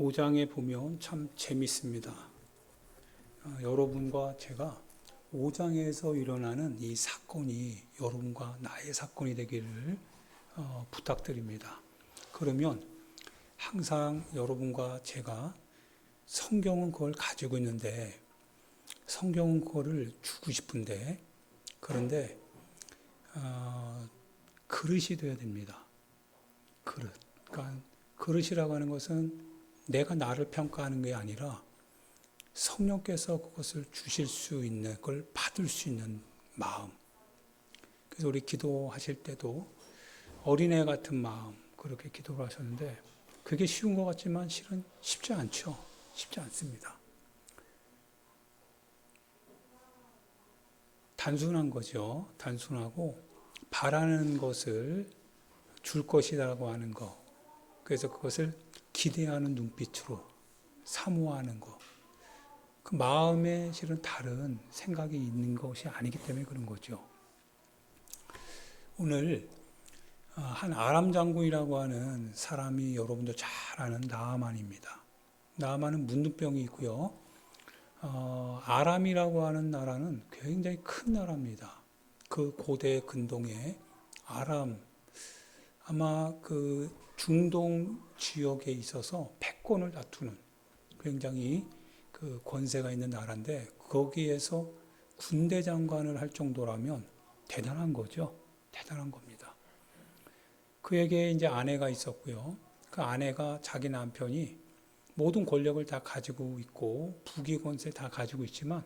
5장에 보면 참 재밌습니다. 여러분과 제가 5장에서 일어나는 이 사건이 여러분과 나의 사건이 되기를 부탁드립니다. 그러면 항상 여러분과 제가 성경은 그걸 가지고 있는데, 성경은 그거를 주고 싶은데, 그런데 그릇이 되어야 됩니다. 그릇. 그러니까 그릇이라고 하는 것은 내가 나를 평가하는 게 아니라 성령께서 그것을 주실 수 있는, 그걸 받을 수 있는 마음. 그래서 우리 기도하실 때도 어린애 같은 마음, 그렇게 기도를 하셨는데, 그게 쉬운 것 같지만 실은 쉽지 않죠. 쉽지 않습니다. 단순한 거죠. 단순하고 바라는 것을 줄 것이라고 하는 것. 그래서 그것을 기대하는 눈빛으로 사모하는 것. 그 마음에 실은 다른 생각이 있는 것이 아니기 때문에 그런 거죠. 오늘 한 아람 장군이라고 하는 사람이 여러분도 잘 아는 나아만입니다. 나아만은 문둥병이 있고요. 아람이라고 하는 나라는 굉장히 큰 나라입니다. 그 고대 근동에 아람, 아마 그 중동 지역에 있어서 패권을 다투는 굉장히 그 권세가 있는 나라인데, 거기에서 군대 장관을 할 정도라면 대단한 거죠. 대단한 겁니다. 그에게 이제 아내가 있었고요. 그 아내가 자기 남편이 모든 권력을 다 가지고 있고 부귀 권세 다 가지고 있지만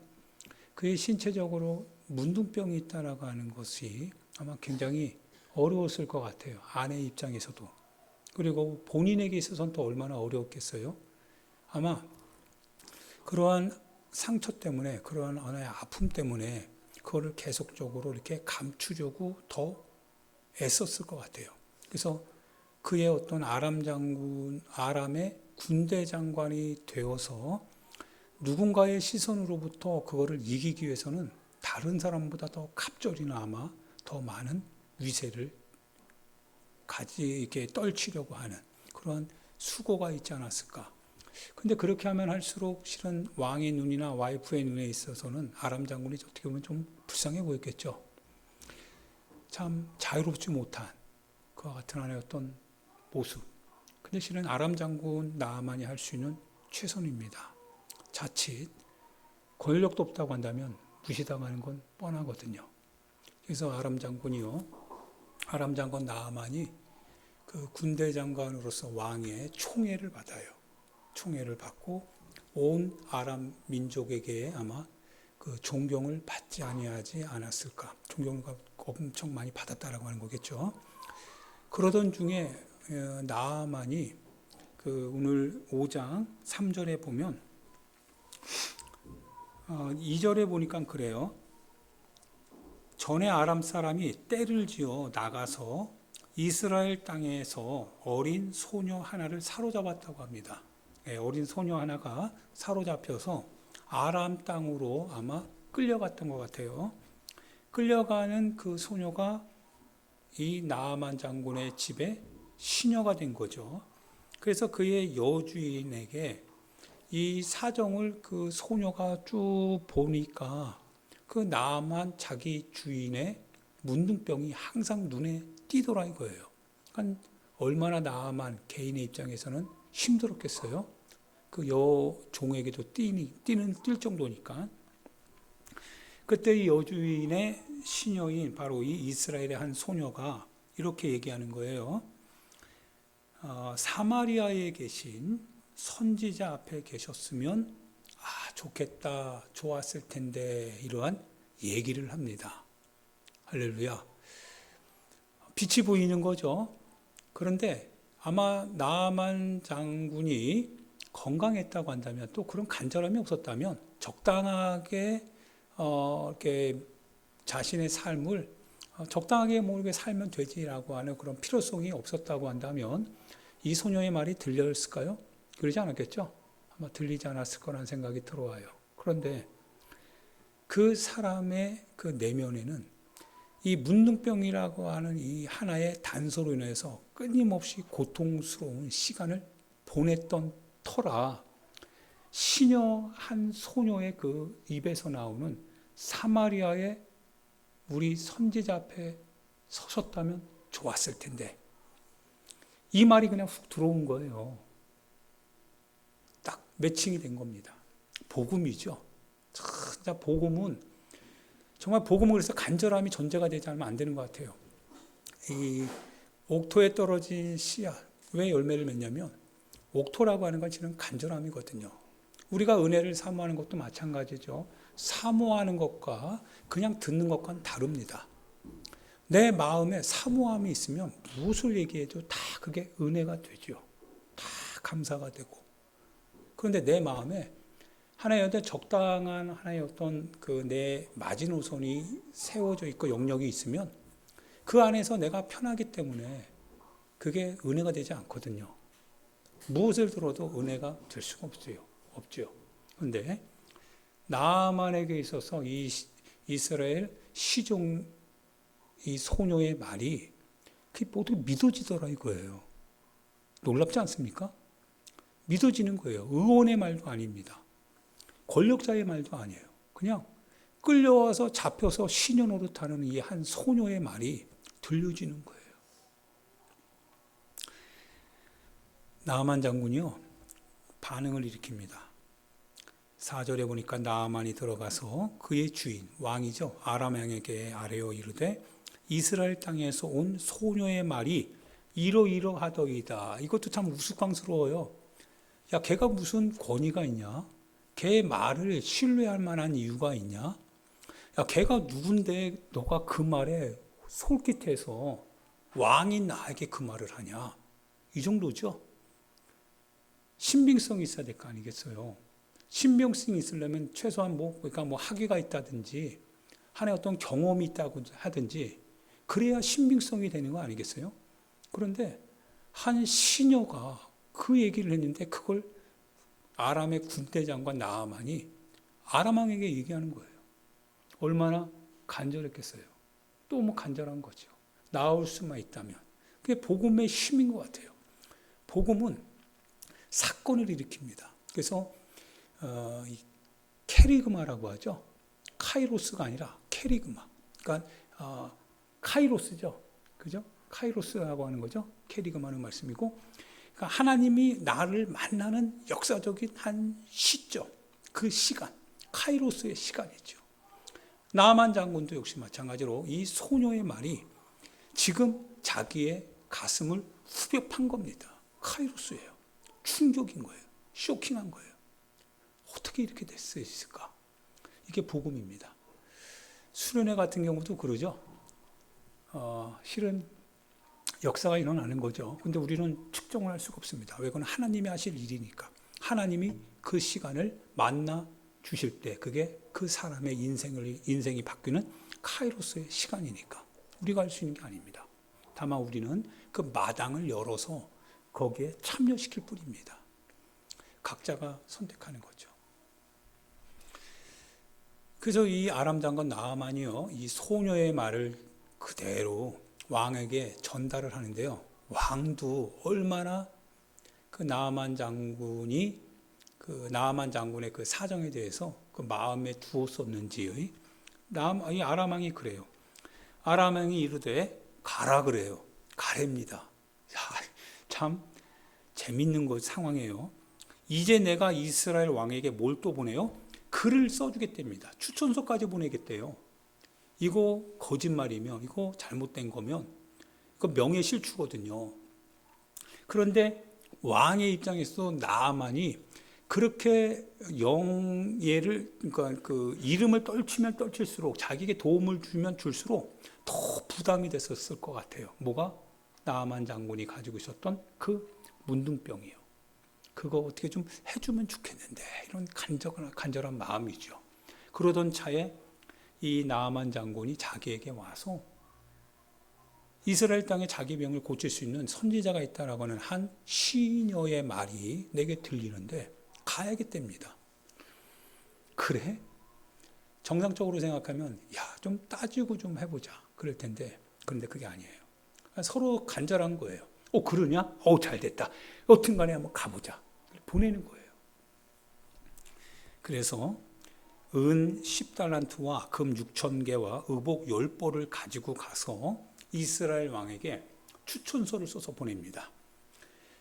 그의 신체적으로 문둥병이 있다라고 하는 것이 아마 굉장히 어려웠을 것 같아요. 아내 입장에서도. 그리고 본인에게 있어서는 또 얼마나 어려웠겠어요. 아마 그러한 상처 때문에, 그러한 하나의 아픔 때문에 그거를 계속적으로 이렇게 감추려고 더 애썼을 것 같아요. 그래서 그의 어떤 아람의 군대 장관이 되어서 누군가의 시선으로부터 그거를 이기기 위해서는 다른 사람보다 더 갑절이나 아마 더 많은 위세를 이렇게 떨치려고 하는 그런 수고가 있지 않았을까. 근데 그렇게 하면 할수록 실은 왕의 눈이나 와이프의 눈에 있어서는 아람 장군이 어떻게 보면 좀 불쌍해 보였겠죠. 참 자유롭지 못한 그와 같은 하나의 어떤 모습. 근데 실은 아람 장군 나아만이 할 수 있는 최선입니다. 자칫 권력도 없다고 한다면 무시당하는 건 뻔하거든요. 그래서 아람 장군 나아만이 그 군대 장관으로서 왕의 총애를 받아요. 총애를 받고 온 아람 민족에게 아마 그 존경을 받지 아니하지 않았을까. 존경을 엄청 많이 받았다라고 하는 거겠죠. 그러던 중에 나아만이 그 오늘 5장 3절에 보면 2절에 보니까 그래요. 전에 아람 사람이 떼를 지어 나가서 이스라엘 땅에서 어린 소녀 하나를 사로잡았다고 합니다. 어린 소녀 하나가 사로잡혀서 아람 땅으로 아마 끌려갔던 것 같아요. 끌려가는 그 소녀가 이 나아만 장군의 집에 시녀가 된 거죠. 그래서 그의 여주인에게 이 사정을 그 소녀가 쭉 보니까 그 나아만 자기 주인의 문둥병이 항상 눈에 띄더라 이거예요. 그러니까 얼마나 나아만 개인의 입장에서는 힘들었겠어요. 그 여종에게도 뛸 정도니까. 그때 이 여주인의 시녀인 바로 이 이스라엘의 한 소녀가 이렇게 얘기하는 거예요. 사마리아에 계신 선지자 앞에 계셨으면 좋겠다, 좋았을 텐데, 이러한 얘기를 합니다. 할렐루야. 빛이 보이는 거죠. 그런데 아마 나아만 장군이 건강했다고 한다면, 또 그런 간절함이 없었다면 적당하게 이렇게 자신의 삶을 적당하게 모르게 살면 되지라고 하는 그런 필요성이 없었다고 한다면 이 소녀의 말이 들렸을까요? 그러지 않았겠죠? 아마 들리지 않았을 거라는 생각이 들어와요. 그런데 그 사람의 그 내면에는 이 문둥병이라고 하는 이 하나의 단서로 인해서 끊임없이 고통스러운 시간을 보냈던 터라 시녀 한 소녀의 그 입에서 나오는 사마리아의 우리 선지자 앞에 서셨다면 좋았을 텐데 이 말이 그냥 훅 들어온 거예요. 딱 매칭이 된 겁니다. 복음이죠. 진짜 복음은 정말 복음은 그래서 간절함이 전제가 되지 않으면 안 되는 것 같아요. 이 옥토에 떨어진 씨앗 왜 열매를 맺냐면 옥토라고 하는 건 실은 간절함이거든요. 우리가 은혜를 사모하는 것도 마찬가지죠. 사모하는 것과 그냥 듣는 것과는 다릅니다. 내 마음에 사모함이 있으면 무엇을 얘기해도 다 그게 은혜가 되죠. 다 감사가 되고. 그런데 내 마음에 하나의 어떤 적당한 하나의 어떤 그 내 마지노선이 세워져 있고 영역이 있으면 그 안에서 내가 편하기 때문에 그게 은혜가 되지 않거든요. 무엇을 들어도 은혜가 될 수가 없죠. 그런데 나아만에게 있어서 이 이스라엘 시종 이 소녀의 말이 그게 모두 믿어지더라 이거예요. 놀랍지 않습니까? 믿어지는 거예요. 의원의 말도 아닙니다. 권력자의 말도 아니에요. 그냥 끌려와서 잡혀서 시녀 노릇하는 이 한 소녀의 말이 들려지는 거예요. 나아만 장군이요 반응을 일으킵니다. 4절에 보니까 나아만이 들어가서 그의 주인 왕이죠 아람 왕에게 아뢰어 이르되 이스라엘 땅에서 온 소녀의 말이 이러이러하더이다. 이것도 참 우스꽝스러워요. 야, 걔가 무슨 권위가 있냐? 걔의 말을 신뢰할 만한 이유가 있냐? 야, 걔가 누군데 너가 그 말에 솔깃해서 왕인 나에게 그 말을 하냐? 이 정도죠. 신빙성이 있어야 될 거 아니겠어요? 신빙성이 있으려면 최소한 그러니까 학위가 있다든지 하나의 어떤 경험이 있다고 하든지 그래야 신빙성이 되는 거 아니겠어요? 그런데 한 시녀가 그 얘기를 했는데 그걸 아람의 군대장관 나아만이 아람 왕에게 얘기하는 거예요. 얼마나 간절했겠어요. 또 간절한 거죠. 나올 수만 있다면. 그게 복음의 힘인 것 같아요. 복음은 사건을 일으킵니다. 그래서 이 캐리그마라고 하죠. 카이로스가 아니라 캐리그마. 그러니까 카이로스죠. 그죠? 카이로스라고 하는 거죠. 캐리그마는 말씀이고. 그러니까 하나님이 나를 만나는 역사적인 한 시점. 그 시간. 카이로스의 시간이죠. 나아만 장군도 역시 마찬가지로 이 소녀의 말이 지금 자기의 가슴을 후벼 판 겁니다. 카이로스예요. 충격인 거예요. 쇼킹한 거예요. 어떻게 이렇게 될 수 있을까? 이게 복음입니다. 수련회 같은 경우도 그러죠. 실은 역사가 일어나는 거죠. 근데 우리는 측정을 할 수가 없습니다. 왜? 그건 하나님이 하실 일이니까. 하나님이 그 시간을 만나 주실 때 그게 그 사람의 인생이 바뀌는 카이로스의 시간이니까 우리가 할 수 있는 게 아닙니다. 다만 우리는 그 마당을 열어서 거기에 참여시킬 뿐입니다. 각자가 선택하는 거죠. 그래서 이 아람 장관 나아만이요, 이 소녀의 말을 그대로 왕에게 전달을 하는데요. 왕도 얼마나 그 나아만 장군의 그 사정에 대해서 그 마음에 두었었는지 이 아람 왕이 그래요. 아람 왕이 이르되 가라 그래요. 가랍니다. 참 재밌는 상황이에요. 이제 내가 이스라엘 왕에게 뭘 또 보내요? 글을 써주겠답니다. 추천서까지 보내겠대요. 이거 거짓말이면, 이거 잘못된 거면, 이거 명예실추거든요. 그런데 왕의 입장에서 나아만이 그렇게 그러니까 그 이름을 떨치면 떨칠수록, 자기에게 도움을 주면 줄수록 더 부담이 됐었을 것 같아요. 뭐가? 나아만 장군이 가지고 있었던 그 문둥병이에요. 그거 어떻게 좀 해주면 좋겠는데, 이런 간절한 마음이죠. 그러던 차에 이 나아만 장군이 자기에게 와서 이스라엘 땅에 자기 병을 고칠 수 있는 선지자가 있다라고 하는 한 시녀의 말이 내게 들리는데 가야겠답니다. 그래? 정상적으로 생각하면 좀 따지고 좀 해보자 그럴 텐데, 그런데 그게 아니에요. 서로 간절한 거예요. 그러냐? 잘 됐다. 여튼 간에 한번 가보자. 보내는 거예요. 그래서 은 10달란트와 금 6,000개와 의복 10벌을 가지고 가서 이스라엘 왕에게 추천서를 써서 보냅니다.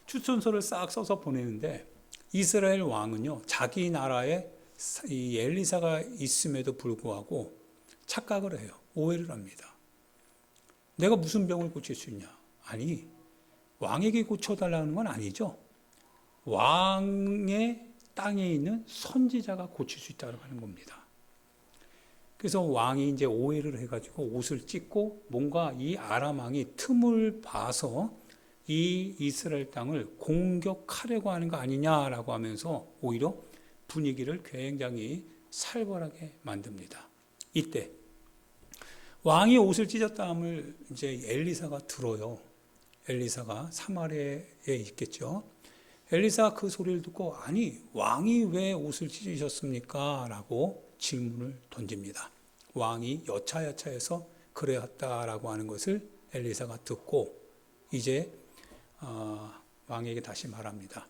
추천서를 싹 써서 보내는데 이스라엘 왕은요, 자기 나라에 이 엘리사가 있음에도 불구하고 착각을 해요. 오해를 합니다. 내가 무슨 병을 고칠 수 있냐? 아니, 왕에게 고쳐달라는 건 아니죠. 왕의 땅에 있는 선지자가 고칠 수 있다고 하는 겁니다. 그래서 왕이 이제 오해를 해가지고 옷을 찢고 뭔가 이 아람 왕이 틈을 봐서 이 이스라엘 땅을 공격하려고 하는 거 아니냐라고 하면서 오히려 분위기를 굉장히 살벌하게 만듭니다. 이때 왕이 옷을 찢었다함을 이제 엘리사가 들어요. 엘리사가 사마리아에 있겠죠. 엘리사가 그 소리를 듣고 아니 왕이 왜 옷을 찢으셨습니까? 라고 질문을 던집니다. 왕이 여차여차해서 그래왔다라고 하는 것을 엘리사가 듣고 이제 왕에게 다시 말합니다.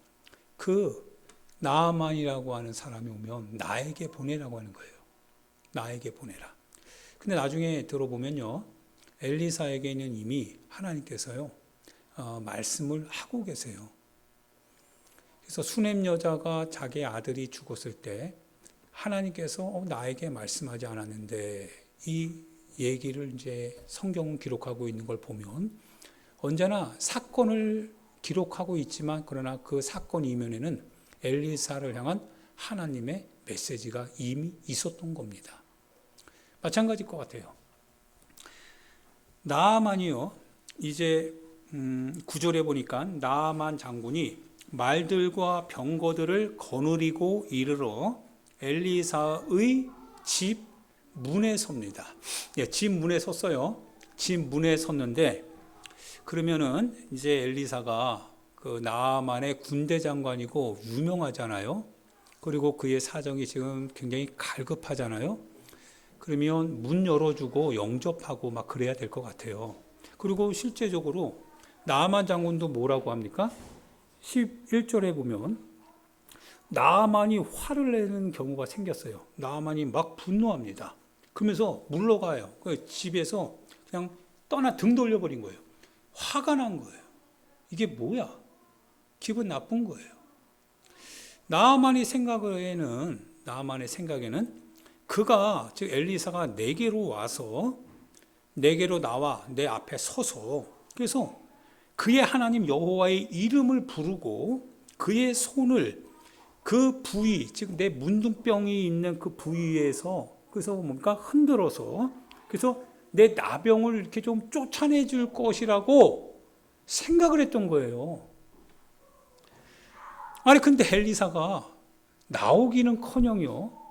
그 나아만이라고 하는 사람이 오면 나에게 보내라고 하는 거예요. 나에게 보내라. 근데 나중에 들어보면요, 엘리사에게는 이미 하나님께서요 말씀을 하고 계세요. 그래서 수넴 여자가 자기 아들이 죽었을 때 하나님께서 나에게 말씀하지 않았는데 이 얘기를 이제 성경은 기록하고 있는 걸 보면 언제나 사건을 기록하고 있지만 그러나 그 사건 이면에는 엘리사를 향한 하나님의 메시지가 이미 있었던 겁니다. 마찬가지일 것 같아요. 나아만이요, 이제 9절에 보니까 나아만 장군이 말들과 병거들을 거느리고 이르러 엘리사의 집 문에 섭니다. 예, 집 문에 섰어요. 집 문에 섰는데 그러면은 이제 엘리사가 그 나아만의 군대 장관이고 유명하잖아요. 그리고 그의 사정이 지금 굉장히 갈급하잖아요. 그러면 문 열어주고 영접하고 막 그래야 될 것 같아요. 그리고 실제적으로 나아만 장군도 뭐라고 합니까? 11절에 보면 나아만이 화를 내는 경우가 생겼어요. 나아만이 막 분노합니다. 그러면서 물러가요. 그 집에서 그냥 등 돌려버린 거예요. 화가 난 거예요. 이게 뭐야? 기분 나쁜 거예요. 나아만의 생각에는 그가, 즉 엘리사가 내게로 와서 내게로 나와 내 앞에 서서 그래서 그의 하나님 여호와의 이름을 부르고 그의 손을 그 부위, 즉 내 문둥병이 있는 그 부위에서 그래서 뭔가 흔들어서 그래서 내 나병을 이렇게 좀 쫓아내 줄 것이라고 생각을 했던 거예요. 아니 근데 엘리사가 나오기는커녕요.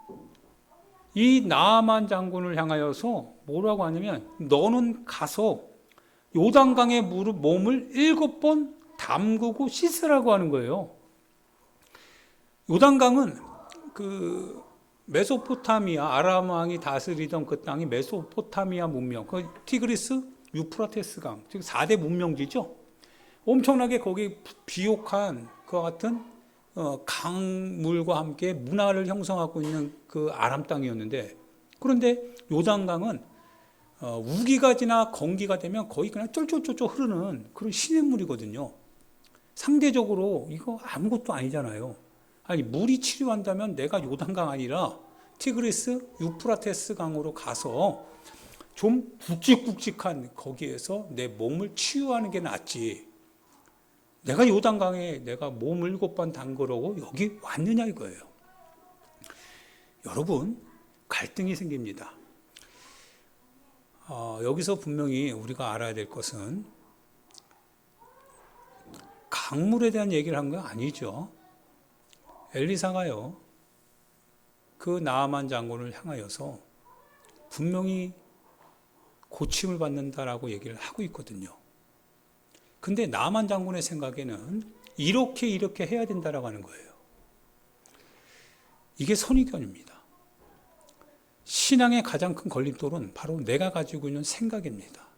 이 나아만 장군을 향하여서 뭐라고 하냐면 너는 가서 요단강에 몸을 7번 담그고 씻으라고 하는 거예요. 요단강은 그 메소포타미아 아람 왕이 다스리던 그 땅이 메소포타미아 문명, 그 티그리스 유프라테스 강, 즉 4대 문명지죠. 엄청나게 거기 비옥한 그와 같은 강물과 함께 문화를 형성하고 있는 그 아람 땅이었는데 그런데 요단강은 우기가 지나 건기가 되면 거의 그냥 쫄쫄쫄쫄 흐르는 그런 시냇물이거든요. 상대적으로 이거 아무것도 아니잖아요. 아니 물이 치료한다면 내가 요단강 아니라 티그리스 유프라테스 강으로 가서 좀 굵직굵직한 거기에서 내 몸을 치유하는 게 낫지. 내가 요단강에 내가 몸을 7번 담그려고 여기 왔느냐 이거예요. 여러분 갈등이 생깁니다. 여기서 분명히 우리가 알아야 될 것은 강물에 대한 얘기를 한 건 아니죠. 엘리사가요, 그 나아만 장군을 향하여서 분명히 고침을 받는다라고 얘기를 하고 있거든요. 근데 나아만 장군의 생각에는 이렇게 해야 된다라고 하는 거예요. 이게 선입견입니다. 신앙의 가장 큰 걸림돌은 바로 내가 가지고 있는 생각입니다.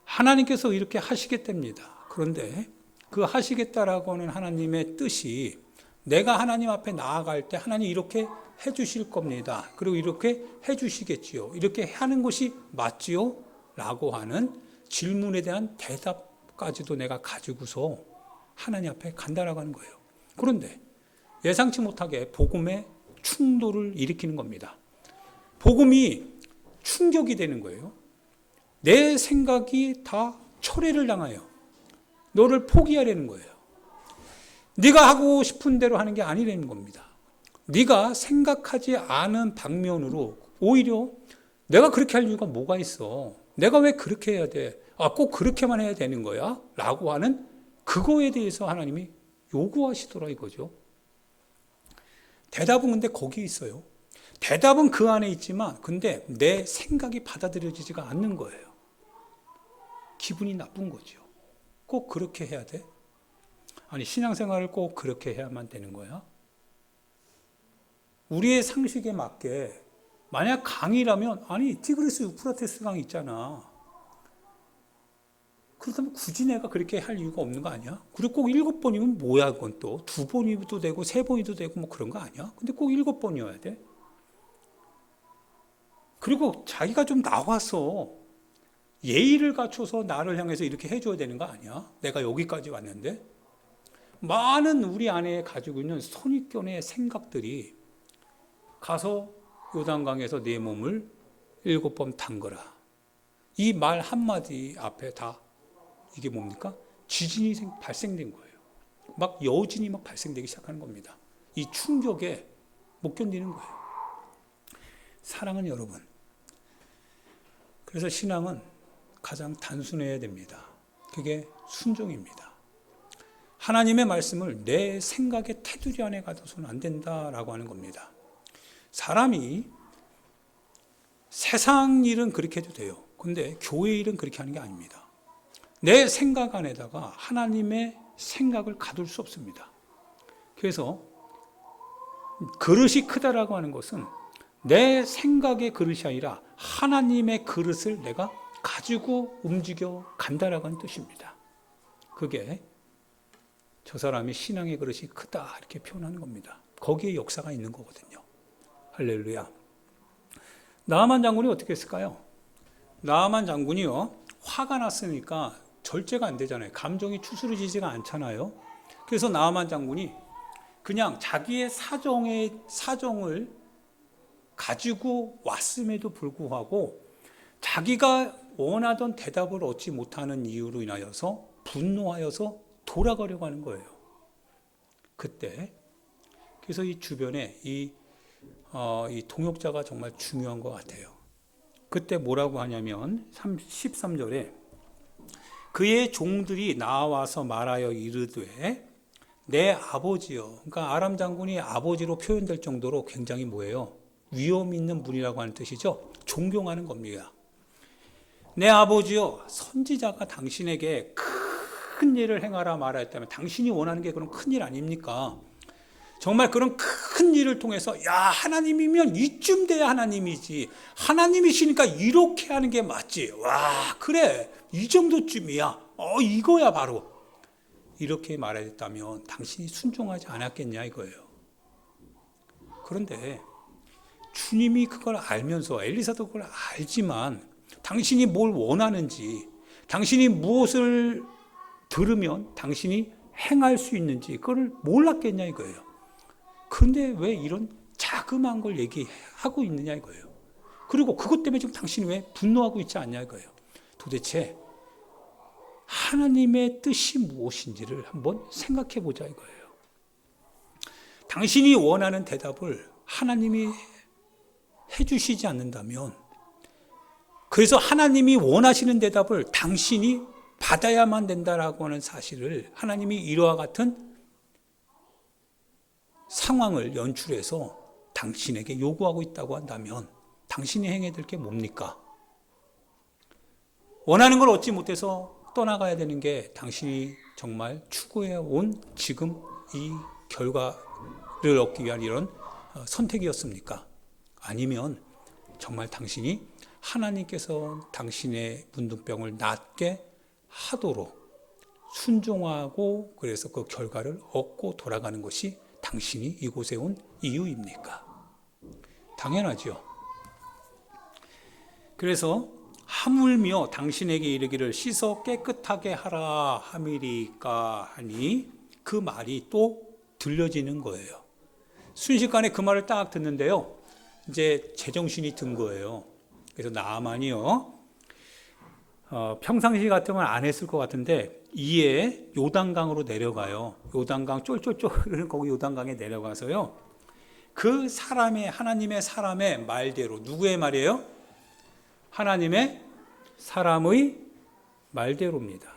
하나님께서 이렇게 하시겠답니다. 그런데 그 하시겠다라고 하는 하나님의 뜻이 내가 하나님 앞에 나아갈 때 하나님 이렇게 해 주실 겁니다. 그리고 이렇게 해 주시겠지요. 이렇게 하는 것이 맞지요? 라고 하는 질문에 대한 대답까지도 내가 가지고서 하나님 앞에 간다라고 하는 거예요. 그런데 예상치 못하게 복음의 충돌을 일으키는 겁니다. 복음이 충격이 되는 거예요. 내 생각이 다 철회를 당해요. 너를 포기하려는 거예요. 네가 하고 싶은 대로 하는 게 아니라는 겁니다. 네가 생각하지 않은 방면으로 오히려 내가 그렇게 할 이유가 뭐가 있어? 내가 왜 그렇게 해야 돼? 꼭 그렇게만 해야 되는 거야? 라고 하는 그거에 대해서 하나님이 요구하시더라 이거죠. 대답은 근데 거기 있어요. 대답은 그 안에 있지만 근데 내 생각이 받아들여지지가 않는 거예요. 기분이 나쁜 거죠. 꼭 그렇게 해야 돼? 아니 신앙생활을 꼭 그렇게 해야만 되는 거야? 우리의 상식에 맞게 만약 강이라면 아니 티그리스 유프라테스 강 있잖아. 그렇다면 굳이 내가 그렇게 할 이유가 없는 거 아니야? 그리고 꼭 7번이면 뭐야 그건 또 2번이도 되고 3번이도 되고 뭐 그런 거 아니야? 근데 꼭 7번이어야 돼? 그리고 자기가 좀 나와서 예의를 갖춰서 나를 향해서 이렇게 해줘야 되는 거 아니야? 내가 여기까지 왔는데 많은 우리 안에 가지고 있는 선입견의 생각들이 가서 요단강에서 내 몸을 7번 담그라. 이 말 한마디 앞에 다 이게 뭡니까? 지진이 발생된 거예요. 막 여진이 막 발생되기 시작하는 겁니다. 이 충격에 못 견디는 거예요. 사랑하는 여러분, 그래서 신앙은 가장 단순해야 됩니다. 그게 순종입니다. 하나님의 말씀을 내 생각의 테두리 안에 가둬서는 안 된다라고 하는 겁니다. 사람이 세상 일은 그렇게 해도 돼요. 근데 교회 일은 그렇게 하는 게 아닙니다. 내 생각 안에다가 하나님의 생각을 가둘 수 없습니다. 그래서 그릇이 크다라고 하는 것은 내 생각의 그릇이 아니라 하나님의 그릇을 내가 가지고 움직여 간다라고 하는 뜻입니다. 그게 저 사람이 신앙의 그릇이 크다 이렇게 표현하는 겁니다. 거기에 역사가 있는 거거든요. 할렐루야. 나아만 장군이 어떻게 했을까요? 나아만 장군이요, 화가 났으니까 절제가 안 되잖아요. 감정이 추스러지지가 않잖아요. 그래서 나아만 장군이 그냥 자기의 사정을 가지고 왔음에도 불구하고 자기가 원하던 대답을 얻지 못하는 이유로 인하여서 분노하여서 돌아가려고 하는 거예요. 그때 그래서 이 주변에 이 동역자가 정말 중요한 것 같아요. 그때 뭐라고 하냐면 13절에 그의 종들이 나와서 말하여 이르되 내 아버지여. 그러니까 아람 장군이 아버지로 표현될 정도로 굉장히 뭐예요? 위험 있는 분이라고 하는 뜻이죠. 존경하는 겁니다. 내 아버지여, 선지자가 당신에게 큰 일을 행하라 말하였다면 당신이 원하는 게 그런 큰 일 아닙니까? 정말 그런 큰 일을 통해서 야, 하나님이면 이쯤 돼야 하나님이지. 하나님이시니까 이렇게 하는 게 맞지. 와, 그래. 이 정도쯤이야. 이거야 바로. 이렇게 말했다면 당신이 순종하지 않았겠냐 이거예요. 그런데 주님이 그걸 알면서 엘리사도 그걸 알지만 당신이 뭘 원하는지, 당신이 무엇을 들으면 당신이 행할 수 있는지 그걸 몰랐겠냐 이거예요. 그런데 왜 이런 자그마한 걸 얘기하고 있느냐 이거예요. 그리고 그것 때문에 지금 당신이 왜 분노하고 있지 않냐 이거예요. 도대체 하나님의 뜻이 무엇인지를 한번 생각해 보자 이거예요. 당신이 원하는 대답을 하나님이 해주시지 않는다면, 그래서 하나님이 원하시는 대답을 당신이 받아야만 된다라고 하는 사실을 하나님이 이와 같은 상황을 연출해서 당신에게 요구하고 있다고 한다면 당신이 행해야 될 게 뭡니까? 원하는 걸 얻지 못해서 떠나가야 되는 게 당신이 정말 추구해 온 지금 이 결과를 얻기 위한 이런 선택이었습니까? 아니면 정말 당신이 하나님께서 당신의 문둥병을 낫게 하도록 순종하고 그래서 그 결과를 얻고 돌아가는 것이 당신이 이곳에 온 이유입니까? 당연하죠. 그래서 하물며 당신에게 이르기를 씻어 깨끗하게 하라 함이리까 하니 그 말이 또 들려지는 거예요. 순식간에 그 말을 딱 듣는데요. 이제 제정신이 든 거예요. 그래서 나아만이요. 평상시 같으면 안 했을 것 같은데 이에 요단강으로 내려가요. 요단강 쫄쫄쫄 흐르는 거기 요단강에 내려가서요. 그 사람의 하나님의 사람의 말대로 누구의 말이에요? 하나님의 사람의 말대로입니다.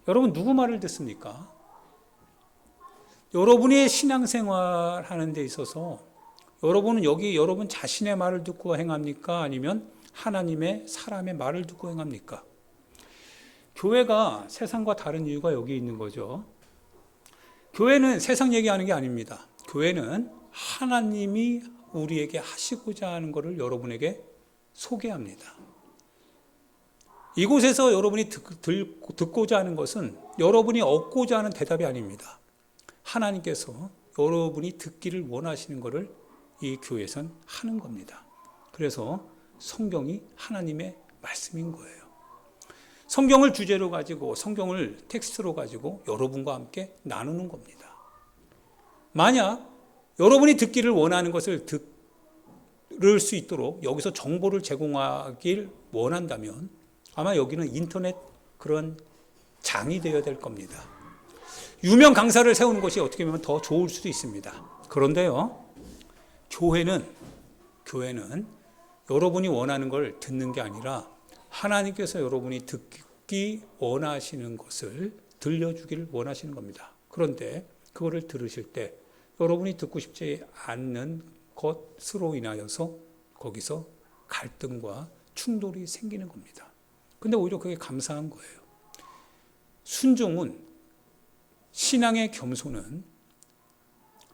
여러분 누구 말을 듣습니까? 여러분의 신앙생활 하는 데 있어서 여러분은 여러분 자신의 말을 듣고 행합니까? 아니면 하나님의 사람의 말을 듣고 행합니까? 교회가 세상과 다른 이유가 여기 있는 거죠. 교회는 세상 얘기하는 게 아닙니다. 교회는 하나님이 우리에게 하시고자 하는 것을 여러분에게 소개합니다. 이곳에서 여러분이 듣고자 하는 것은 여러분이 얻고자 하는 대답이 아닙니다. 하나님께서 여러분이 듣기를 원하시는 것을 이 교회에선 하는 겁니다. 그래서 성경이 하나님의 말씀인 거예요. 성경을 주제로 가지고 성경을 텍스트로 가지고 여러분과 함께 나누는 겁니다. 만약 여러분이 듣기를 원하는 것을 들을 수 있도록 여기서 정보를 제공하길 원한다면 아마 여기는 인터넷 그런 장이 되어야 될 겁니다. 유명 강사를 세우는 것이 어떻게 보면 더 좋을 수도 있습니다. 그런데요, 교회는 여러분이 원하는 걸 듣는 게 아니라 하나님께서 여러분이 듣기 원하시는 것을 들려주기를 원하시는 겁니다. 그런데 그거를 들으실 때 여러분이 듣고 싶지 않는 것으로 인하여서 거기서 갈등과 충돌이 생기는 겁니다. 근데 오히려 그게 감사한 거예요. 순종은, 신앙의 겸손은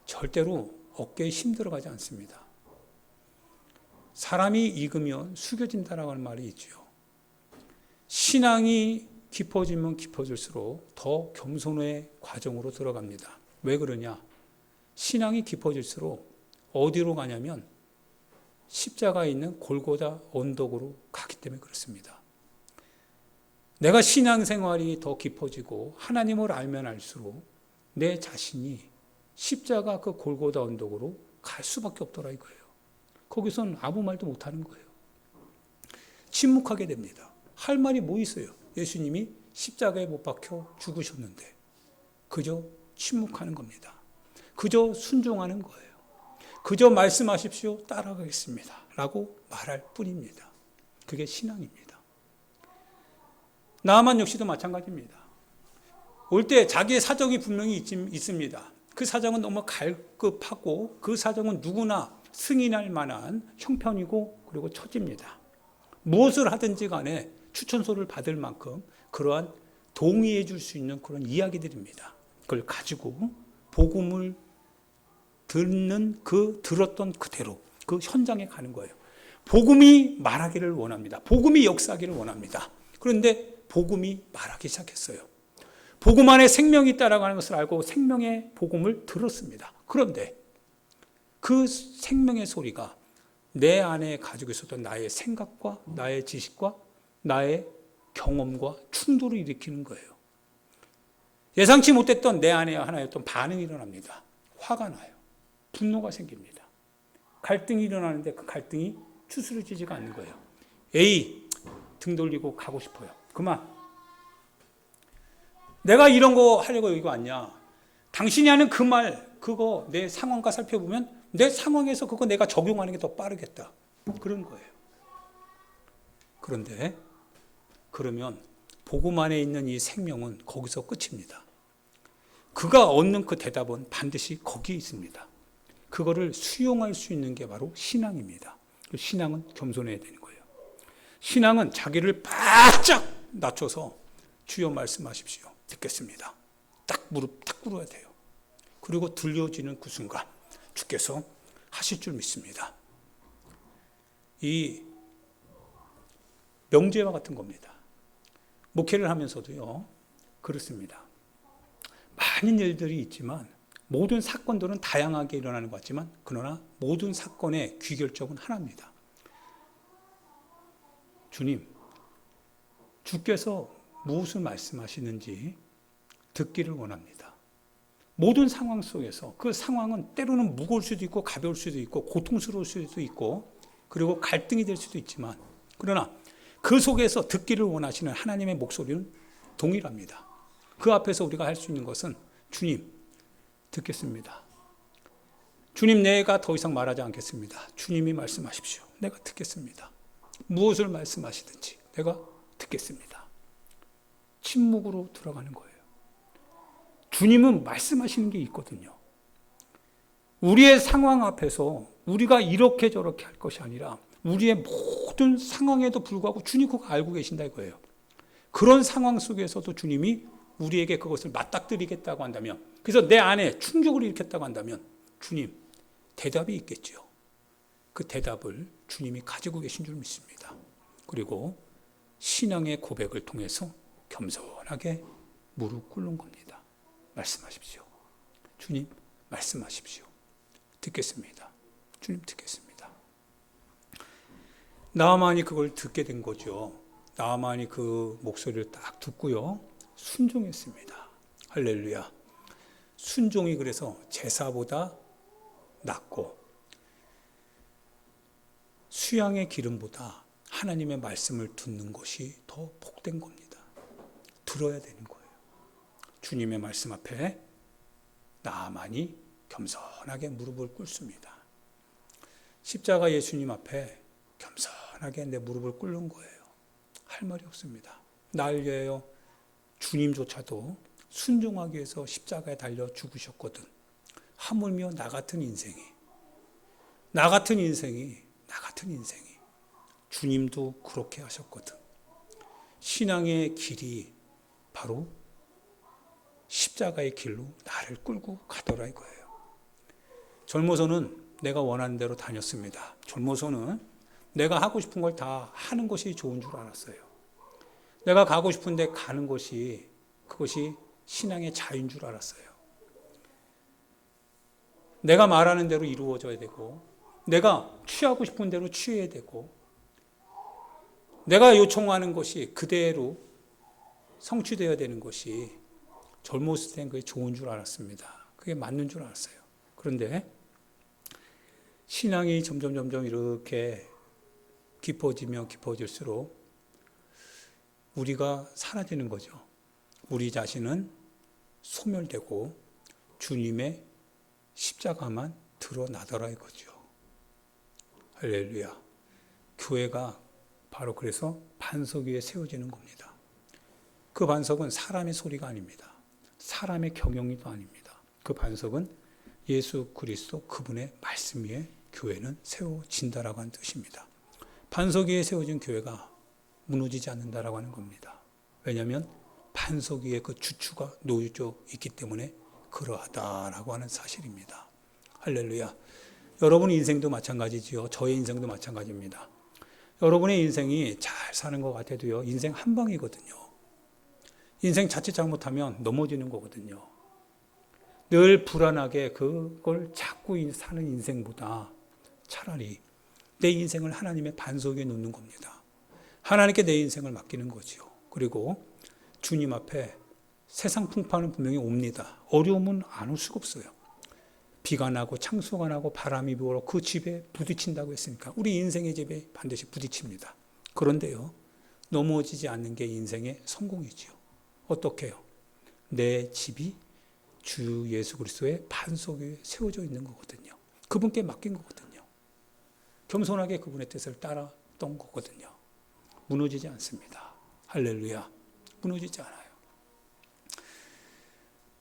절대로 어깨에 힘 들어가지 않습니다. 사람이 익으면 숙여진다라고 하는 말이 있죠. 신앙이 깊어지면 깊어질수록 더 겸손의 과정으로 들어갑니다. 왜 그러냐? 신앙이 깊어질수록 어디로 가냐면 십자가에 있는 골고다 언덕으로 가기 때문에 그렇습니다. 내가 신앙생활이 더 깊어지고 하나님을 알면 알수록 내 자신이 십자가 그 골고다 언덕으로 갈 수밖에 없더라 이거예요. 거기서는 아무 말도 못하는 거예요. 침묵하게 됩니다. 할 말이 뭐 있어요? 예수님이 십자가에 못 박혀 죽으셨는데 그저 침묵하는 겁니다. 그저 순종하는 거예요. 그저 말씀하십시오. 따라가겠습니다. 라고 말할 뿐입니다. 그게 신앙입니다. 나아만 역시도 마찬가지입니다. 올 때 자기의 사정이 분명히 있습니다. 그 사정은 너무 갈급하고 그 사정은 누구나 승인할 만한 형편이고 그리고 처지입니다. 무엇을 하든지 간에 추천서를 받을 만큼 그러한 동의해 줄 수 있는 그런 이야기들입니다. 그걸 가지고 복음을 들었던 그대로 그 현장에 가는 거예요. 복음이 말하기를 원합니다. 복음이 역사하기를 원합니다. 그런데 복음이 말하기 시작했어요. 복음 안에 생명이 있다라고 하는 것을 알고 생명의 복음을 들었습니다. 그런데 그 생명의 소리가 내 안에 가지고 있었던 나의 생각과 나의 지식과 나의 경험과 충돌을 일으키는 거예요. 예상치 못했던 내 안에 하나의 어떤 반응이 일어납니다. 화가 나요. 분노가 생깁니다. 갈등이 일어나는데 그 갈등이 추스러지지가 않는 거예요. A, 등 돌리고 가고 싶어요. 그만. 내가 이런 거 하려고 여기 왔냐. 당신이 하는 그 말, 그거 내 상황과 살펴보면 내 상황에서 그거 내가 적용하는 게 더 빠르겠다. 그런 거예요. 그런데 그러면 복음 안에 있는 이 생명은 거기서 끝입니다. 그가 얻는 그 대답은 반드시 거기에 있습니다. 그거를 수용할 수 있는 게 바로 신앙입니다. 신앙은 겸손해야 되는 거예요. 신앙은 자기를 바짝 낮춰서 주여 말씀하십시오. 듣겠습니다. 딱 무릎 딱 꿇어야 돼요. 그리고 들려지는 그 순간 주께서 하실 줄 믿습니다. 이 명제와 같은 겁니다. 목회를 하면서도요. 그렇습니다. 많은 일들이 있지만 모든 사건들은 다양하게 일어나는 것 같지만 그러나 모든 사건의 귀결점은 하나입니다. 주님, 주께서 무엇을 말씀하시는지 듣기를 원합니다. 모든 상황 속에서 그 상황은 때로는 무거울 수도 있고 가벼울 수도 있고 고통스러울 수도 있고 그리고 갈등이 될 수도 있지만 그러나 그 속에서 듣기를 원하시는 하나님의 목소리는 동일합니다. 그 앞에서 우리가 할 수 있는 것은 주님, 듣겠습니다. 주님, 내가 더 이상 말하지 않겠습니다. 주님이 말씀하십시오. 내가 듣겠습니다. 무엇을 말씀하시든지 내가 듣겠습니다. 침묵으로 들어가는 거예요. 주님은 말씀하시는 게 있거든요. 우리의 상황 앞에서 우리가 이렇게 저렇게 할 것이 아니라 우리의 모든 상황에도 불구하고 주님 그거 알고 계신다 이거예요. 그런 상황 속에서도 주님이 우리에게 그것을 맞닥뜨리겠다고 한다면, 그래서 내 안에 충격을 일으켰다고 한다면 주님, 대답이 있겠죠. 그 대답을 주님이 가지고 계신 줄 믿습니다. 그리고 신앙의 고백을 통해서 겸손하게 무릎 꿇는 겁니다. 말씀하십시오. 주님, 말씀하십시오. 듣겠습니다. 주님, 듣겠습니다. 나아만이 그걸 듣게 된 거죠. 나아만이 그 목소리를 딱 듣고요. 순종했습니다. 할렐루야. 순종이 그래서 제사보다 낫고 수양의 기름보다 하나님의 말씀을 듣는 것이 더 복된 겁니다. 들어야 되는 거예요. 주님의 말씀 앞에 나아만이 겸손하게 무릎을 꿇습니다. 십자가 예수님 앞에 겸손하게 내 무릎을 꿇는 거예요. 할 말이 없습니다. 날 위하여 주님조차도 순종하기 위해서 십자가에 달려 죽으셨거든. 하물며 나 같은 인생이 주님도 그렇게 하셨거든. 신앙의 길이 바로 십자가의 길로 나를 끌고 가더라 이거예요. 젊어서는 내가 원하는 대로 다녔습니다. 젊어서는 내가 하고 싶은 걸 다 하는 것이 좋은 줄 알았어요. 내가 가고 싶은 데 가는 것이 그것이 신앙의 자유인 줄 알았어요. 내가 말하는 대로 이루어져야 되고 내가 취하고 싶은 대로 취해야 되고 내가 요청하는 것이 그대로 성취되어야 되는 것이 젊었을 땐 그게 좋은 줄 알았습니다. 그게 맞는 줄 알았어요. 그런데 신앙이 점점 이렇게 깊어지면 깊어질수록 우리가 사라지는 거죠. 우리 자신은 소멸되고 주님의 십자가만 드러나더라 이거죠. 할렐루야. 교회가 바로 그래서 반석 위에 세워지는 겁니다. 그 반석은 사람의 소리가 아닙니다. 사람의 경영도 아닙니다. 그 반석은 예수 그리스도 그분의 말씀 위에 교회는 세워진다라고 하는 뜻입니다. 반석 위에 세워진 교회가 무너지지 않는다라고 하는 겁니다. 왜냐하면 반석 위에 그 주추가 놓여져 있기 때문에 그러하다라고 하는 사실입니다. 할렐루야. 여러분의 인생도 마찬가지지요. 저의 인생도 마찬가지입니다. 여러분의 인생이 잘 사는 것 같아도요. 인생 한 방이거든요. 인생 자칫 잘못하면 넘어지는 거거든요. 늘 불안하게 그걸 찾고 사는 인생보다 차라리 내 인생을 하나님의 반석 위에 놓는 겁니다. 하나님께 내 인생을 맡기는 거지요. 그리고 주님 앞에 세상 풍파는 분명히 옵니다. 어려움은 안 올 수가 없어요. 비가 나고 창수가 나고 바람이 불어 그 집에 부딪힌다고 했으니까 우리 인생의 집에 반드시 부딪힙니다. 그런데요, 넘어지지 않는 게 인생의 성공이지요. 어떻게 해요? 내 집이 주 예수 그리스도의 반석 위에 세워져 있는 거거든요. 그분께 맡긴 거거든요. 겸손하게 그분의 뜻을 따랐던 거거든요. 무너지지 않습니다. 할렐루야. 무너지지 않아요.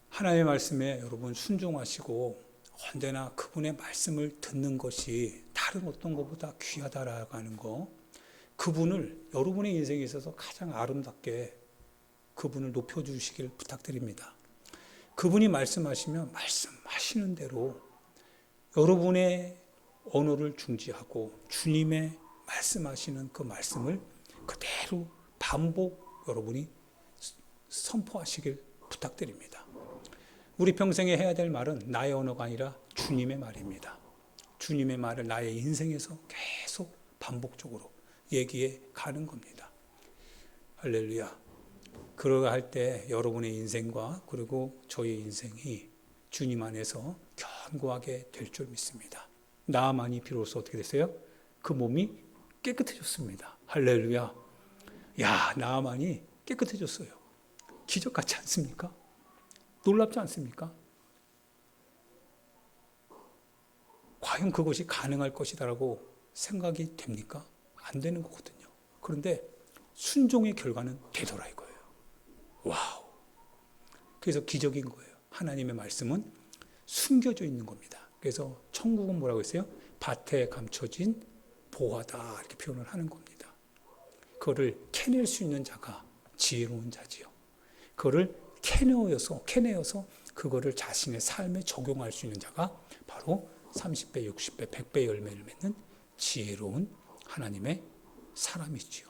하나님의 말씀에 여러분 순종하시고 언제나 그분의 말씀을 듣는 것이 다른 어떤 것보다 귀하다라고 하는 거, 그분을 여러분의 인생에 있어서 가장 아름답게 그분을 높여주시길 부탁드립니다. 그분이 말씀하시면 말씀하시는 대로 여러분의 언어를 중지하고 주님의 말씀하시는 그 말씀을 그대로 반복 여러분이 선포하시길 부탁드립니다. 우리 평생에 해야 될 말은 나의 언어가 아니라 주님의 말입니다. 주님의 말을 나의 인생에서 계속 반복적으로 얘기해 가는 겁니다. 할렐루야. 그러가 할 때 여러분의 인생과 그리고 저의 인생이 주님 안에서 견고하게 될 줄 믿습니다. 나아만이 비로소 어떻게 됐어요? 그 몸이 깨끗해졌습니다. 할렐루야. 야, 나아만이 깨끗해졌어요. 기적 같지 않습니까? 놀랍지 않습니까? 과연 그것이 가능할 것이다라고 생각이 됩니까? 안 되는 거거든요. 그런데 순종의 결과는 되더라 이거예요. 와우. 그래서 기적인 거예요. 하나님의 말씀은 숨겨져 있는 겁니다. 그래서 천국은 뭐라고 했어요? 밭에 감춰진 보화다 이렇게 표현을 하는 겁니다. 그거를 캐낼 수 있는 자가 지혜로운 자지요. 그거를 캐내어서 그거를 자신의 삶에 적용할 수 있는 자가 바로 30배, 60배, 100배 열매를 맺는 지혜로운 하나님의 사람이지요.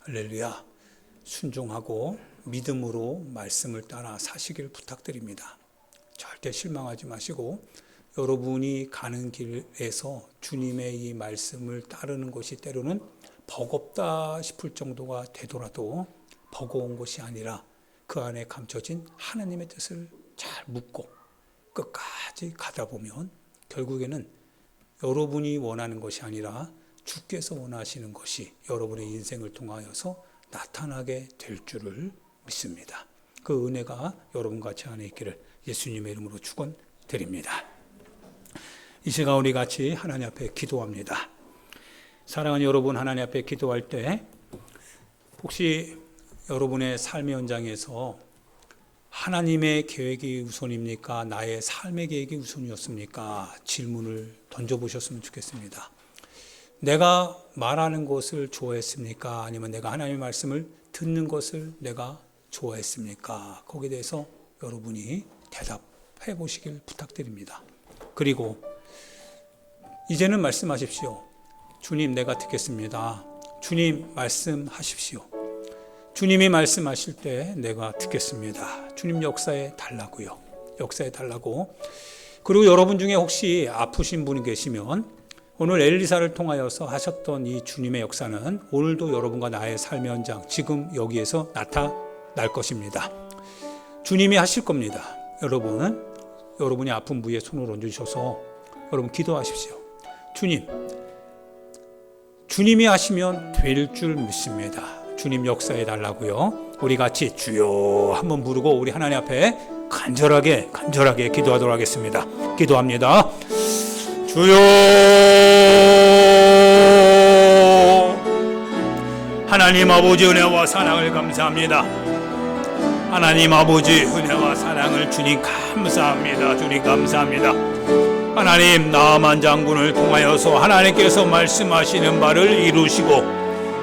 할렐루야. 순종하고 믿음으로 말씀을 따라 사시길 부탁드립니다. 절대 실망하지 마시고 여러분이 가는 길에서 주님의 이 말씀을 따르는 것이 때로는 버겁다 싶을 정도가 되더라도 버거운 것이 아니라 그 안에 감춰진 하나님의 뜻을 잘 묻고 끝까지 가다 보면 결국에는 여러분이 원하는 것이 아니라 주께서 원하시는 것이 여러분의 인생을 통하여서 나타나게 될 줄을 믿습니다. 그 은혜가 여러분 같이 안에 있기를 예수님의 이름으로 축원드립니다. 이 시간 우리 같이 하나님 앞에 기도합니다. 사랑하는 여러분, 하나님 앞에 기도할 때 혹시 여러분의 삶의 현장에서 하나님의 계획이 우선입니까? 나의 삶의 계획이 우선이었습니까? 질문을 던져보셨으면 좋겠습니다. 내가 말하는 것을 좋아했습니까? 아니면 내가 하나님의 말씀을 듣는 것을 내가 좋아했습니까? 거기에 대해서 여러분이 대답해 보시길 부탁드립니다. 그리고 이제는 말씀하십시오. 주님, 내가 듣겠습니다. 주님, 말씀하십시오. 주님이 말씀하실 때 내가 듣겠습니다. 주님 역사해 달라고요. 역사해 달라고. 그리고 여러분 중에 혹시 아프신 분이 계시면 오늘 엘리사를 통하여서 하셨던 이 주님의 역사는 오늘도 여러분과 나의 삶의 현장, 지금 여기에서 나타날 것입니다. 주님이 하실 겁니다. 여러분이 아픈 부위에 손을 얹으셔서 여러분 기도하십시오. 주님이 하시면 될 줄 믿습니다. 주님 역사해 달라고요. 우리 같이 주여 한번 부르고 우리 하나님 앞에 간절하게 기도하도록 하겠습니다. 기도합니다. 주여, 하나님 아버지 은혜와 사랑을 감사합니다. 하나님 아버지 은혜와 사랑을 주님 감사합니다. 주님 감사합니다. 하나님, 나아만 장군을 통하여서 하나님께서 말씀하시는 바를 이루시고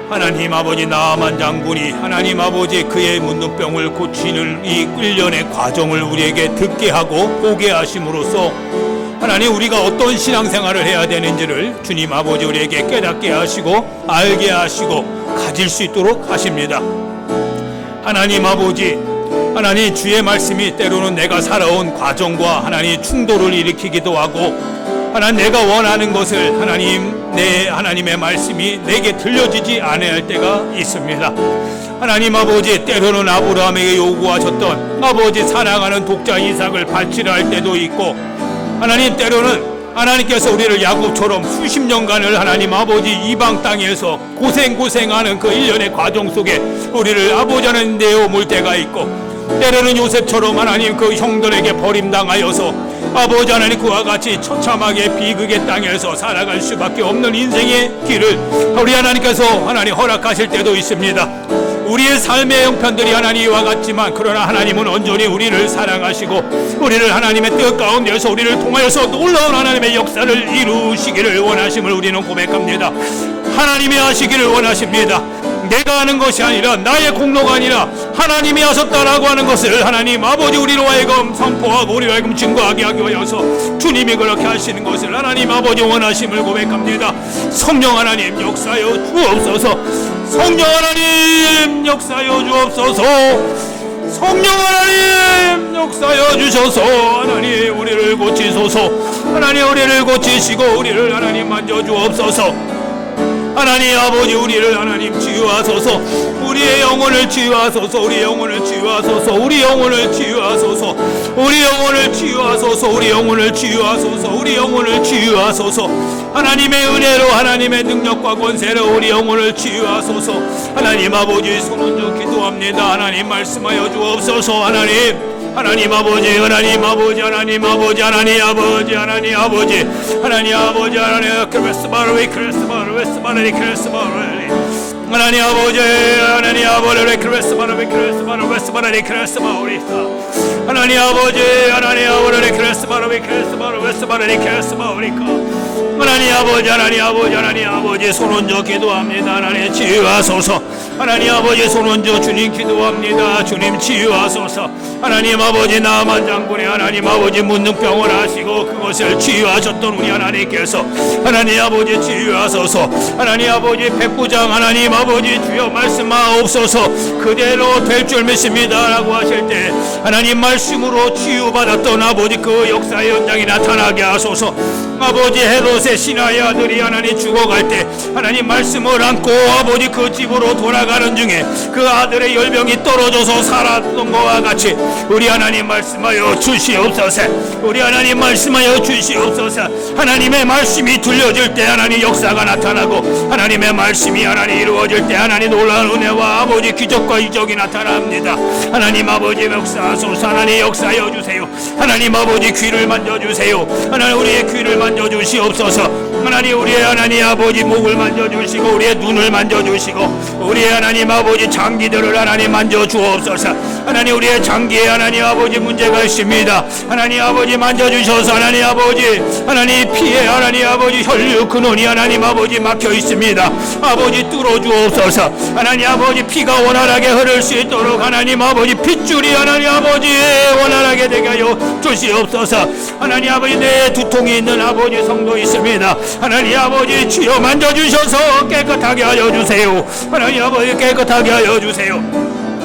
하나님 아버지, 나아만 장군이 하나님 아버지 그의 문둥병을 고치는 이 일련의 과정을 우리에게 듣게 하고 보게 하심으로써 하나님, 우리가 어떤 신앙생활을 해야 되는지를 주님 아버지 우리에게 깨닫게 하시고 알게 하시고 가질 수 있도록 하십니다. 하나님 아버지, 하나님 주의 말씀이 때로는 내가 살아온 과정과 하나님 충돌을 일으키기도 하고 하나님 내가 원하는 것을 하나님의 말씀이 내게 들려지지 않아야 할 때가 있습니다. 하나님 아버지, 때로는 아브라함에게 요구하셨던 아버지 사랑하는 독자 이삭을 바치려 할 때도 있고 하나님, 때로는 하나님께서 우리를 야곱처럼 수십 년간을 하나님 아버지 이방 땅에서 고생하는 그 일련의 과정 속에 우리를 아버지 하나님 내어올 때가 있고 때로는 요셉처럼 하나님 그 형들에게 버림당하여서 아버지 하나님 그와 같이 처참하게 비극의 땅에서 살아갈 수밖에 없는 인생의 길을 우리 하나님께서 하나님 허락하실 때도 있습니다. 우리의 삶의 형편들이 하나님 이와 같지만 그러나 하나님은 온전히 우리를 사랑하시고 우리를 하나님의 뜻 가운데서 우리를 통하여서 놀라운 하나님의 역사를 이루시기를 원하심을 우리는 고백합니다. 하나님이 하시기를 원하십니다. 내가 하는 것이 아니라 나의 공로가 아니라 하나님이 하셨다라고 하는 것을 하나님 아버지 우리로 하여금 선포하고 우리로 하여금 증거하게 하기 위하여서 주님이 그렇게 하시는 것을 하나님 아버지 원하심을 고백합니다. 성령 하나님 역사여 주옵소서. 성령 하나님 역사여 주옵소서. 성령 하나님 역사여 주셔서 하나님 우리를 고치소서. 하나님 우리를 고치시고 우리를 하나님 만져 주옵소서. 하나님 아버지 우리를 하나님 치유하소서. 우리의 영혼을 치유하소서. 우리 영혼을 치유하소서. 우리 영혼을 치유하소서. 우리 영혼을 치유하소서. 우리 영혼을 치유하소서. 우리 영혼을 치유하소서. 하나님의 은혜로 하나님의 능력과 권세로 우리 영혼을 치유하소서. 하나님 아버지 손 얹어 기도합니다. 하나님 말씀하여 주옵소서. 하나님 아버지 하나님 아버지 하나님 아버지 하나님 아버지 하나님 아버지 하나님 아버지 하나님 크리스마르 크리스마르 웨스마르 크리스마르 하나님 아버지 하나님 아버지 크리스마르 크리스마르 웨스마르 크리스마르 하나님 아버지 하나님 아버지 크리스마르 크리스마르 웨스마르 크리스마르 하나님 아버지 하나님 아버지 하나님 아버지 손 얹어 기도합니다. 하나님 치유하소서. 하나님 아버지 손 얹어 주님 기도합니다. 주님 치유하소서. 하나님 아버지 나만 장군의 하나님 아버지 문둥병을 하시고 그것을 치유하셨던 우리 하나님께서 하나님 아버지 치유하소서. 하나님 아버지 백부장 하나님 아버지 주여 말씀하옵소서. 그대로 될 줄 믿습니다 라고 하실 때 하나님 말씀으로 치유받았던 아버지 그 역사의 현장이 나타나게 하소서. 아버지 헤롯의 신하의 아들이 하나님 죽어갈 때 하나님 말씀을 안고 아버지 그 집으로 돌아가는 중에 그 아들의 열병이 떨어져서 살았던 것과 같이 우리 하나님 말씀하여 주시옵소서. 우리 하나님 말씀하여 주시옵소서. 하나님의 말씀이 들려질 때 하나님 역사가 나타나고 하나님의 말씀이 하나님 이루어질 때 하나님 놀라운 은혜와 아버지 기적과 이적이 나타납니다. 하나님 아버지 역사하소서. 하나님 역사하여 주세요. 하나님 아버지 귀를 만져주세요. 하나님 우리의 귀를 만져주시옵소서. 하나님 우리의 하나님 아버지 목을 만져주시고 우리의 눈을 만져주시고 우리의 하나님 아버지 장기들을 하나님 만져주옵소서. 하나님 우리의 장기에 하나님 아버지 문제가 있습니다. 하나님 아버지 만져주셔서 하나님 아버지 하나님 피에 하나님 아버지 혈류 근원이 하나님 아버지 막혀 있습니다. 아버지 뚫어주옵소서. 하나님 아버지 피가 원활하게 흐를 수 있도록 하나님 아버지 핏줄이 하나님 아버지 원활하게 되게 하여 주시옵소서. 하나님 아버지 내 두통이 있는 아버지 성도 있습니다. 하나님 아버지 주여 만져주셔서 깨끗하게 하여 주세요. 하나님 아버지 깨끗하게 하여 주세요.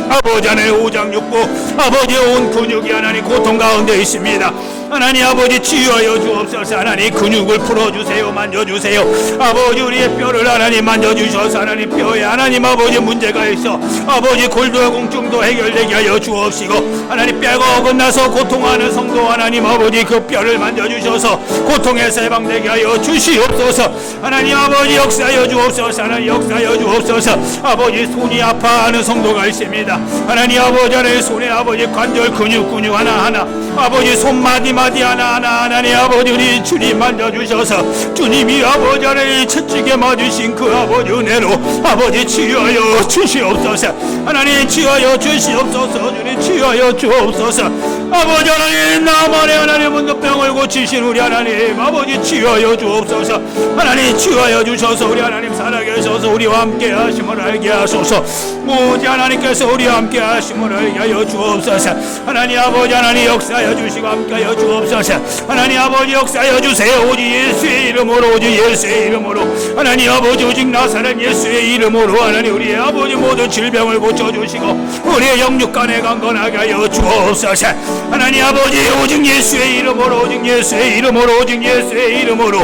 아버지 하나님 오장육부 아버지 온 근육이 하나님 고통 가운데 있습니다. 하나님 아버지 치유하여 주옵소서. 하나님 근육을 풀어주세요. 만져주세요. 아버지 우리의 뼈를 하나님 만져주셔서 하나님 뼈에 하나님 아버지 문제가 있어 아버지 골두공증도 해결되게 하여 주옵시고 하나님 뼈가 어긋나서 고통하는 성도 하나님 아버지 그 뼈를 만져주셔서 고통에서 해방되게 하여 주시옵소서. 하나님 아버지 역사하여 주옵소서. 하나님 역사하여 주옵소서. 아버지 손이 아파하는 성도가 있습니다. 하나님 아버지 하나님 손에 아버지 관절 근육 하나하나 아버지 손마디 하나하나 하나님 아버지 우리 주님 만져주셔서 주님이 아버지 하나님 채찍에 맞으신 그 아버지 은혜로 아버지 치유하여 주시옵소서. 하나님 치유하여 주시옵소서. 주님 치유하여 주옵소서. 아버지 하나님 나만의 하나님 문둥병을 고치신 우리 하나님 아버지 치유하여 주옵소서. 하나님 치유하여 주셔서 우리 하나님 살아계셔서 우리와 함께 하심을 알게 하소서. 오직 하나님께서 우리와 함께 하심을 알게 하여 주옵소서. 하나님 아버지 하나님 역사하여 주시고 함께 하여 주옵소서. 하나님 아버지 역사하여 주세요. 오직 예수의 이름으로 오직 예수의 이름으로 하나님 아버지 오직 나사렛 예수의 이름으로 하나님 우리의 아버지 모든 질병을 고쳐주시고 우리의 영육간에 강건하게 하여 주옵소서. 하나님 아버지 오직 예수의 이름으로 오직 예수의 이름으로 오직 예수의 이름으로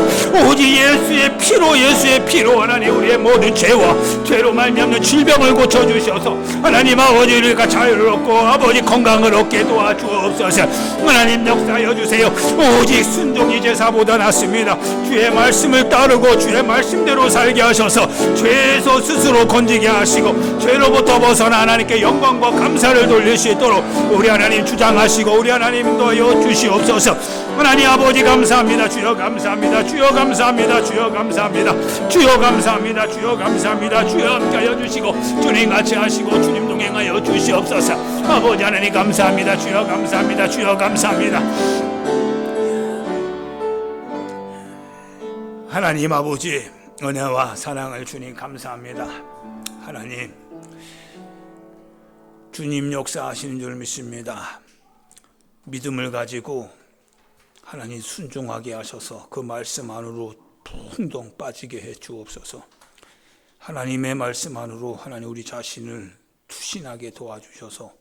오직 예수의 피로 하나님 우리의 모든 죄와 죄로 말미암는 질병을 고쳐주셔서 하나님 아버지 우리가 자유를 얻고 아버지 건강을 얻게 도와주옵소서. 하나님 역사하여 주세요. 오직 순종이 제사보다 낫습니다. 주의 말씀을 따르고 주의 말씀대로 살게 하셔서 죄에서 스스로 건지게 하시고 죄로부터 벗어나 하나님께 영광과 감사를 돌릴 수 있도록 우리 하나님 주장하시고 우리 하나님 도와여 주시옵소서. 하나님 아버지 감사합니다. 주여 감사합니다. 주여 감사합니다. 주여 감사합니다. 주여 감사합니다. 주여 감사합니다. 주여 함께하여 주시고 주님 같이 하시고 주님 동행하여 주시옵소서. 아버지 하나님 감사합니다. 주여 감사합니다. 주여 감사합니다. 하나님 아버지 은혜와 사랑을 주님 감사합니다. 하나님, 주님 역사하시는 줄 믿습니다. 믿음을 가지고 하나님 순종하게 하셔서 그 말씀 안으로 붕덩 빠지게 해 주옵소서. 하나님의 말씀 안으로 하나님 우리 자신을 투신하게 도와주셔서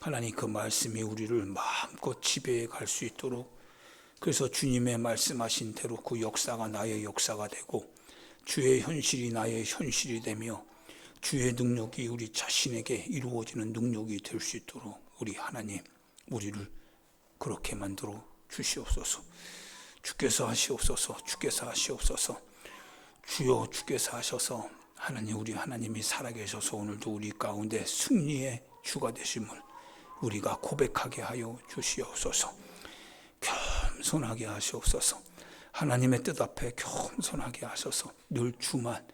하나님 그 말씀이 우리를 마음껏 지배해 갈 수 있도록, 그래서 주님의 말씀하신 대로 그 역사가 나의 역사가 되고 주의 현실이 나의 현실이 되며 주의 능력이 우리 자신에게 이루어지는 능력이 될 수 있도록 우리 하나님, 우리를 그렇게 만들어 주시옵소서. 주께서 하시옵소서. 주께서 하시옵소서. 주여 주께서 하셔서 하나님, 우리 하나님이 살아계셔서 오늘도 우리 가운데 승리의 주가 되심을 우리가 고백하게 하여 주시옵소서. 겸손하게 하시옵소서. 하나님의 뜻 앞에 겸손하게 하셔서 늘 주만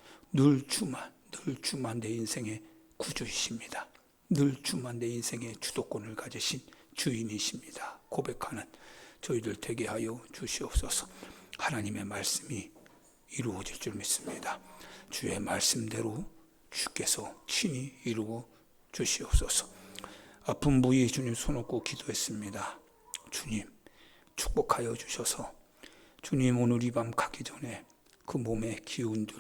내 인생의 구주이십니다. 늘 주만 내 인생의 주도권을 가지신 주인이십니다. 고백하는 저희들 되게 하여 주시옵소서. 하나님의 말씀이 이루어질 줄 믿습니다. 주의 말씀대로 주께서 친히 이루어 주시옵소서. 아픈 부위 주님 손 얹고 기도했습니다. 주님 축복하여 주셔서 주님 오늘 이 밤 가기 전에 그 몸의 기운들,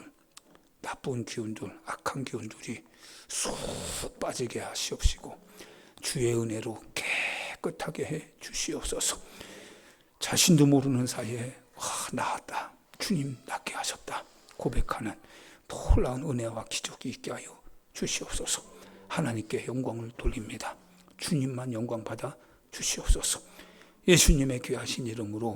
나쁜 기운들, 악한 기운들이 쏙 빠지게 하시옵시고 주의 은혜로 깨끗하게 해 주시옵소서. 자신도 모르는 사이에 나았다, 주님 낫게 하셨다 고백하는 놀라운 은혜와 기적이 있게 하여 주시옵소서. 하나님께 영광을 돌립니다. 주님만 영광 받아 주시옵소서. 예수님의 귀하신 이름으로